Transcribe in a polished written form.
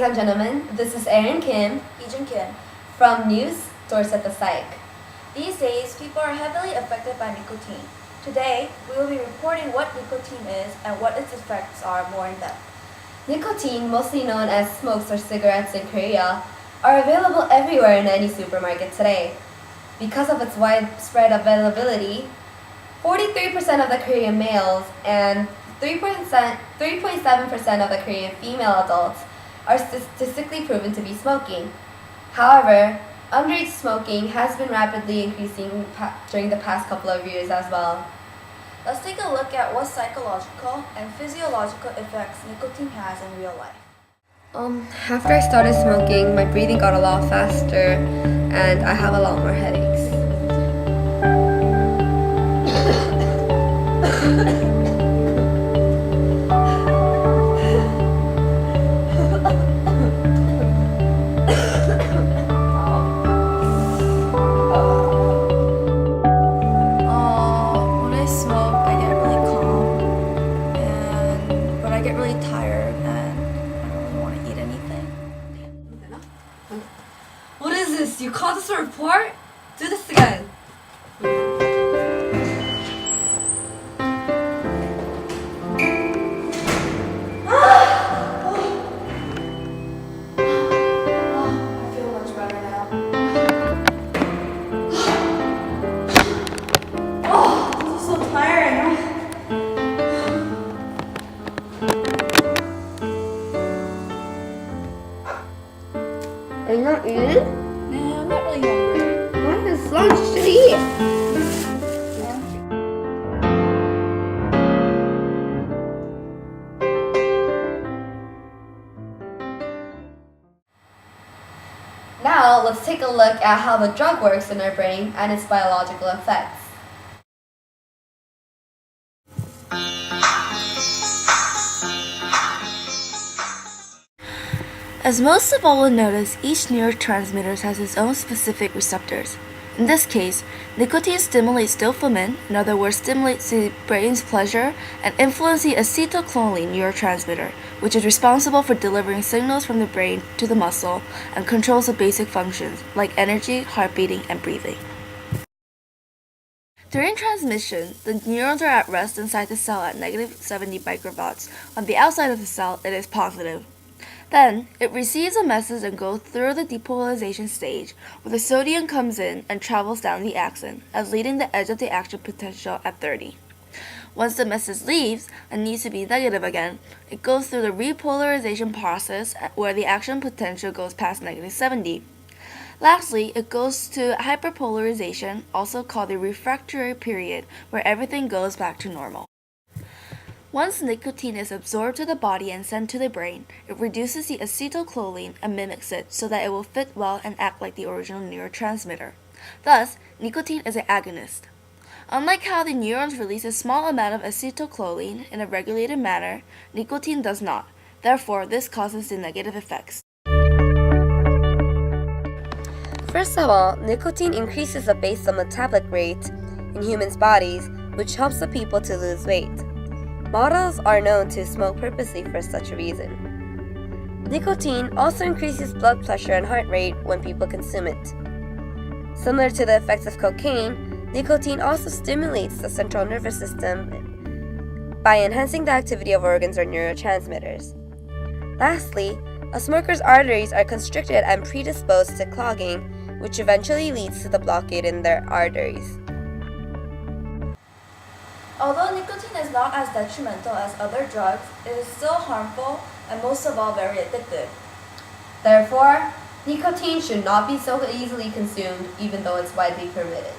and gentlemen, this is Erin Kim, Ijun Kim. from News, Source at the Psyche. These days, people are heavily affected by nicotine. Today, we will be reporting what nicotine is and what its effects are more in depth. Nicotine, mostly known as smokes or cigarettes in Korea, are available everywhere in any supermarket today. Because of its widespread availability, 43% of the Korean males and 3.7% of the Korean female adults are statistically proven to be smoking. However, underage smoking has been rapidly increasing during the past couple of years as well. Let's take a look at what psychological and physiological effects nicotine has in real life. After I started smoking, my breathing got a lot faster and I have a lot more headaches. When I smoke, I get really calm, but I get really tired and I don't really want to eat anything. What is this? You called us a report? Do this again. I feel much better now. This is so tiring. Are you not eating? Nah, I'm not really hungry. Why is lunch to eat? Now, let's take a look at how the drug works in our brain and its biological effects. As most of all will notice, each neurotransmitter has its own specific receptors. In this case, nicotine stimulates dopamine, in other words stimulates the brain's pleasure, and influences the acetylcholine neurotransmitter, which is responsible for delivering signals from the brain to the muscle and controls the basic functions like energy, heart beating, and breathing. During transmission, the neurons are at rest inside the cell at negative 70 microvolts. On the outside of the cell, it is positive. Then, it receives a message and goes through the depolarization stage, where the sodium comes in and travels down the axon, as leading the edge of the action potential at 30. Once the message leaves and needs to be negative again, it goes through the repolarization process where the action potential goes past negative 70. Lastly, it goes to hyperpolarization, also called the refractory period, where everything goes back to normal. Once nicotine is absorbed to the body and sent to the brain, it reduces the acetylcholine and mimics it so that it will fit well and act like the original neurotransmitter. Thus, nicotine is an agonist. Unlike how the neurons release a small amount of acetylcholine in a regulated manner, nicotine does not. Therefore, this causes the negative effects. First of all, nicotine increases the basal metabolic rate in humans' bodies, which helps the people to lose weight. Models are known to smoke purposely for such a reason. Nicotine also increases blood pressure and heart rate when people consume it. Similar to the effects of cocaine, nicotine also stimulates the central nervous system by enhancing the activity of organs or neurotransmitters. Lastly, a smoker's arteries are constricted and predisposed to clogging, which eventually leads to the blockade in their arteries. Although nicotine is not as detrimental as other drugs, it is still harmful and most of all very addictive. Therefore, nicotine should not be so easily consumed even though it's widely permitted.